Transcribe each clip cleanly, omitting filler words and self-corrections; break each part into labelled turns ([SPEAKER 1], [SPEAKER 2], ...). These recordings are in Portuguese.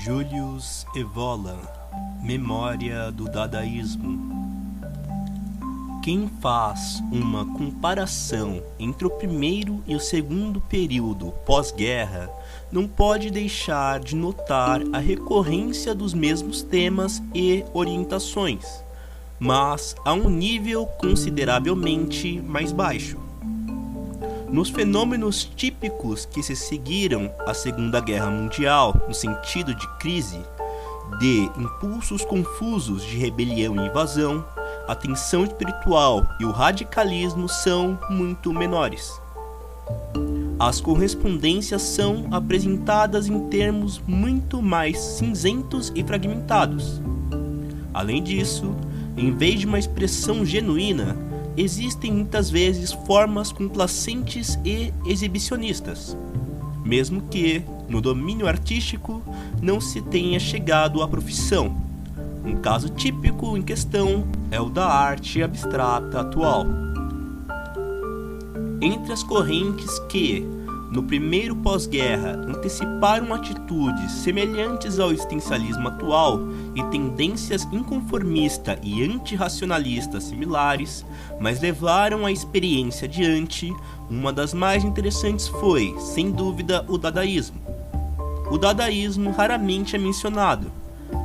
[SPEAKER 1] Julius Evola, Memória do Dadaísmo. Quem faz uma comparação entre o primeiro e o segundo período pós-guerra não pode deixar de notar a recorrência dos mesmos temas e orientações, mas a um nível consideravelmente mais baixo. Nos fenômenos típicos que se seguiram à Segunda Guerra Mundial, no sentido de crise, de impulsos confusos de rebelião e invasão, a tensão espiritual e o radicalismo são muito menores. As correspondências são apresentadas em termos muito mais cinzentos e fragmentados. Além disso, em vez de uma expressão genuína, existem muitas vezes formas complacentes e exibicionistas, mesmo que, no domínio artístico, não se tenha chegado à profissão. Um caso típico em questão é o da arte abstrata atual. Entre as correntes que, no primeiro pós-guerra, anteciparam atitudes semelhantes ao existencialismo atual e tendências inconformista e antirracionalista similares, mas levaram a experiência adiante, uma das mais interessantes foi, sem dúvida, o dadaísmo. O dadaísmo raramente é mencionado.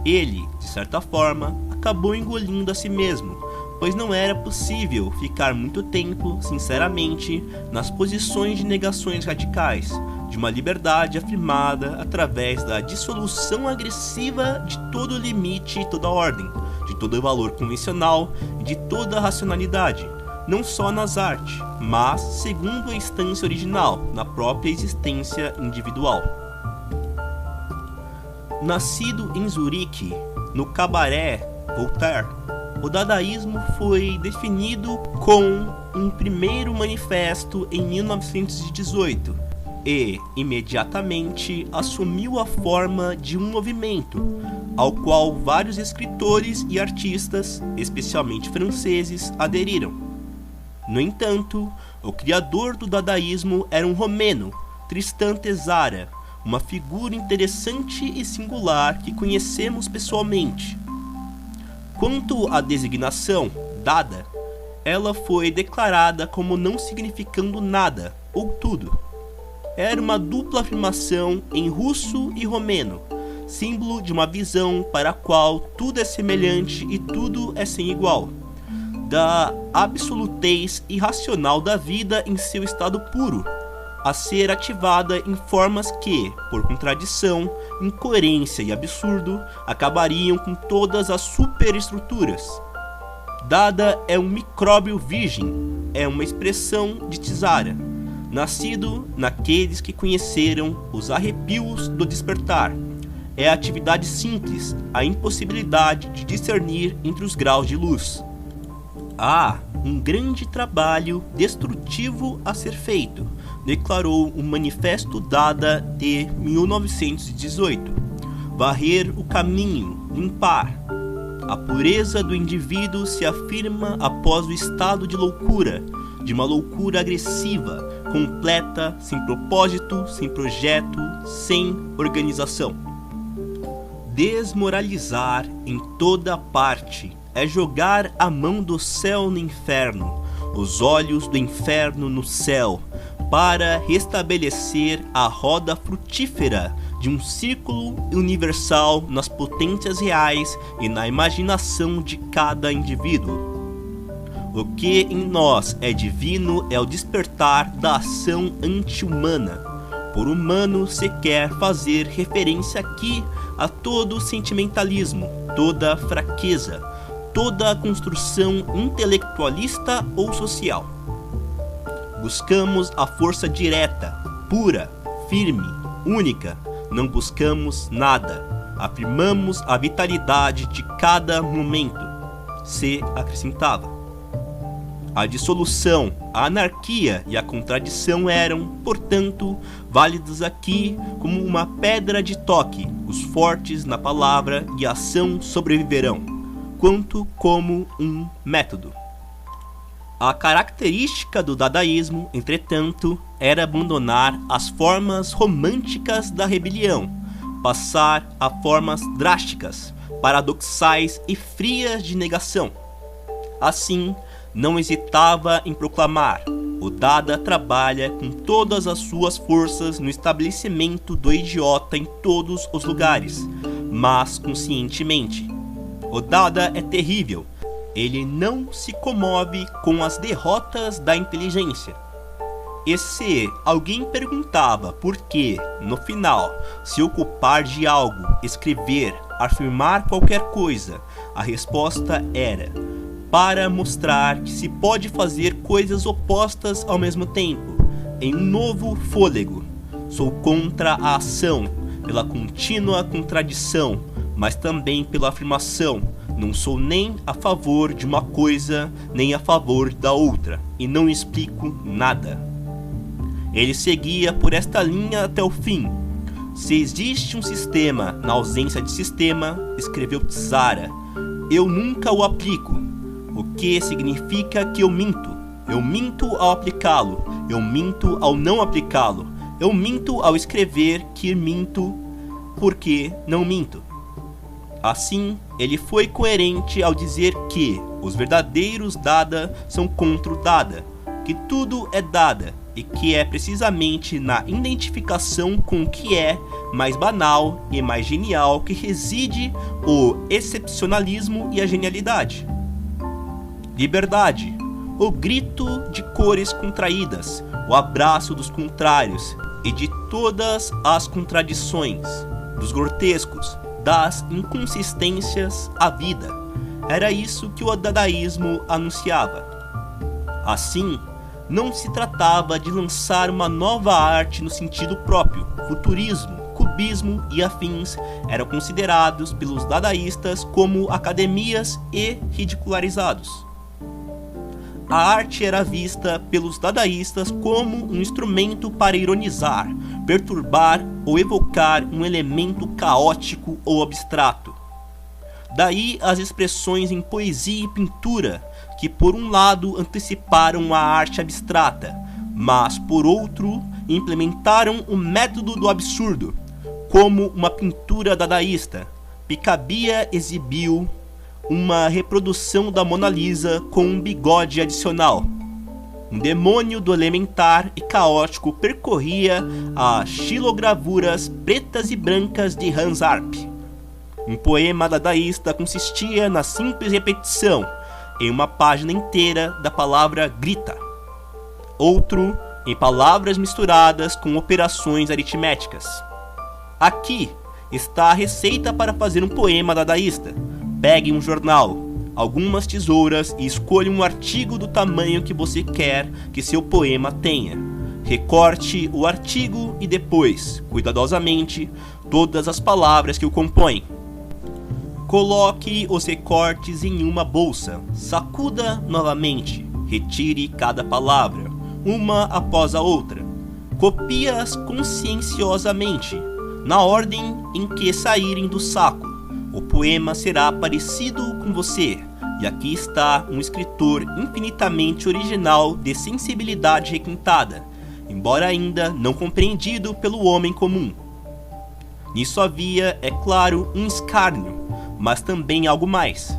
[SPEAKER 1] Ele, de certa forma, acabou engolindo a si mesmo, pois não era possível ficar muito tempo, sinceramente, nas posições de negações radicais, de uma liberdade afirmada através da dissolução agressiva de todo limite e toda ordem, de todo valor convencional e de toda racionalidade, não só nas artes, mas, segundo a instância original, na própria existência individual. Nascido em Zurique, no cabaré Voltaire, o dadaísmo foi definido com um primeiro manifesto em 1918 e, imediatamente, assumiu a forma de um movimento, ao qual vários escritores e artistas, especialmente franceses, aderiram. No entanto, o criador do dadaísmo era um romeno, Tristan Tzara, uma figura interessante e singular que conhecemos pessoalmente. Quanto à designação, dada, ela foi declarada como não significando nada, ou tudo. Era uma dupla afirmação em russo e romeno, símbolo de uma visão para a qual tudo é semelhante e tudo é sem igual, da absolutez irracional da vida em seu estado puro, a ser ativada em formas que, por contradição, incoerência e absurdo, acabariam com todas as superestruturas. Dada é um micróbio virgem, é uma expressão de Tzara, nascido naqueles que conheceram os arrepios do despertar. É a atividade simples, a impossibilidade de discernir entre os graus de luz. Há um grande trabalho destrutivo a ser feito, declarou o Manifesto Dada de 1918. Varrer o caminho, limpar. A pureza do indivíduo se afirma após o estado de loucura, de uma loucura agressiva, completa, sem propósito, sem projeto, sem organização. Desmoralizar em toda parte é jogar a mão do céu no inferno, os olhos do inferno no céu, para restabelecer a roda frutífera de um círculo universal nas potências reais e na imaginação de cada indivíduo. O que em nós é divino é o despertar da ação anti-humana. Por humano se quer fazer referência aqui a todo sentimentalismo, toda fraqueza, toda a construção intelectualista ou social. Buscamos a força direta, pura, firme, única. Não buscamos nada. Afirmamos a vitalidade de cada momento. Se acrescentava. A dissolução, a anarquia e a contradição eram, portanto, válidos aqui como uma pedra de toque. Os fortes na palavra e ação sobreviverão, quanto como um método. A característica do dadaísmo, entretanto, era abandonar as formas românticas da rebelião passar a formas drásticas, paradoxais e frias de negação. Assim, não hesitava em proclamar: o Dada trabalha com todas as suas forças no estabelecimento do idiota em todos os lugares, mas conscientemente. O Dada é terrível. Ele não se comove com as derrotas da inteligência. E se alguém perguntava por que, no final, se ocupar de algo, escrever, afirmar qualquer coisa, a resposta era: para mostrar que se pode fazer coisas opostas ao mesmo tempo, em um novo fôlego. Sou contra a ação, pela contínua contradição, mas também pela afirmação. Não sou nem a favor de uma coisa, nem a favor da outra, e não explico nada. Ele seguia por esta linha até o fim. Se existe um sistema na ausência de sistema, escreveu Tzara, eu nunca o aplico, o que significa que eu minto. Eu minto ao aplicá-lo, eu minto ao não aplicá-lo, eu minto ao escrever que minto porque não minto. Assim, ele foi coerente ao dizer que os verdadeiros Dada são contra o Dada, que tudo é Dada, e que é precisamente na identificação com o que é mais banal e mais genial que reside o excepcionalismo e a genialidade. Liberdade, o grito de cores contraídas, o abraço dos contrários e de todas as contradições, dos grotescos, das inconsistências à vida. Era isso que o dadaísmo anunciava. Assim, não se tratava de lançar uma nova arte no sentido próprio. Futurismo, cubismo e afins eram considerados pelos dadaístas como academias e ridicularizados. A arte era vista pelos dadaístas como um instrumento para ironizar, perturbar ou evocar um elemento caótico ou abstrato. Daí as expressões em poesia e pintura, que por um lado anteciparam a arte abstrata, mas por outro implementaram o método do absurdo, como uma pintura dadaísta. Picabia exibiu uma reprodução da Mona Lisa com um bigode adicional. Um demônio do elementar e caótico percorria as xilogravuras pretas e brancas de Hans Arp. Um poema dadaísta consistia na simples repetição, em uma página inteira, da palavra grita. Outro, em palavras misturadas com operações aritméticas. Aqui está a receita para fazer um poema dadaísta. Pegue um jornal, algumas tesouras e escolha um artigo do tamanho que você quer que seu poema tenha. Recorte o artigo e depois, cuidadosamente, todas as palavras que o compõem. Coloque os recortes em uma bolsa, sacuda novamente, retire cada palavra, uma após a outra. Copie-as conscienciosamente, na ordem em que saírem do saco. O poema será parecido com você, e aqui está um escritor infinitamente original de sensibilidade requintada, embora ainda não compreendido pelo homem comum. Nisso havia, é claro, um escárnio, mas também algo mais.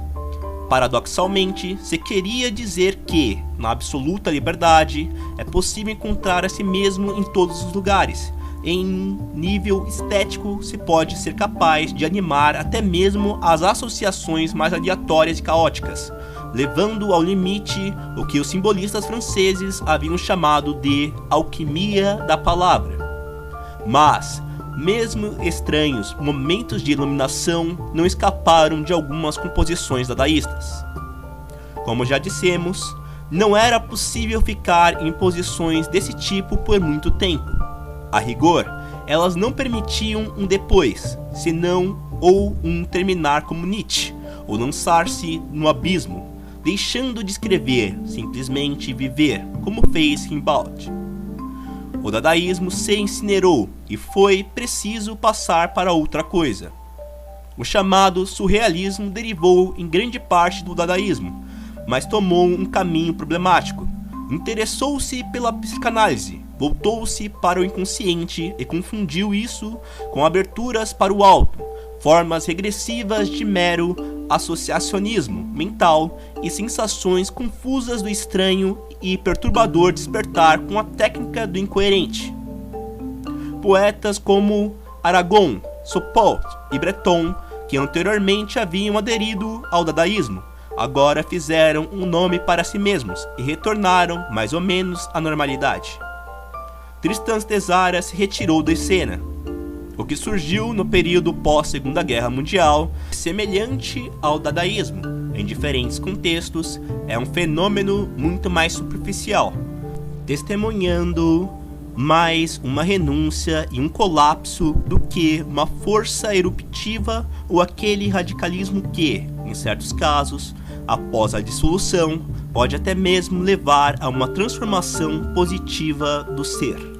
[SPEAKER 1] Paradoxalmente, se queria dizer que, na absoluta liberdade, é possível encontrar a si mesmo em todos os lugares. Em nível estético, se pode ser capaz de animar até mesmo as associações mais aleatórias e caóticas, levando ao limite o que os simbolistas franceses haviam chamado de alquimia da palavra. Mas, mesmo estranhos momentos de iluminação não escaparam de algumas composições dadaístas. Como já dissemos, não era possível ficar em posições desse tipo por muito tempo. A rigor, elas não permitiam um depois, senão ou um terminar como Nietzsche, ou lançar-se no abismo, deixando de escrever, simplesmente viver, como fez Rimbaud. O dadaísmo se incinerou e foi preciso passar para outra coisa. O chamado surrealismo derivou em grande parte do dadaísmo, mas tomou um caminho problemático. Interessou-se pela psicanálise, voltou-se para o inconsciente e confundiu isso com aberturas para o alto, formas regressivas de mero associacionismo mental e sensações confusas do estranho e perturbador despertar com a técnica do incoerente. Poetas como Aragon, Sopot e Breton, que anteriormente haviam aderido ao dadaísmo, agora fizeram um nome para si mesmos e retornaram mais ou menos à normalidade. Tristan Tzara se retirou da cena. O que surgiu no período pós-Segunda Guerra Mundial, semelhante ao dadaísmo, em diferentes contextos, é um fenômeno muito mais superficial, testemunhando mais uma renúncia e um colapso do que uma força eruptiva ou aquele radicalismo que, em certos casos, após a dissolução, pode até mesmo levar a uma transformação positiva do ser.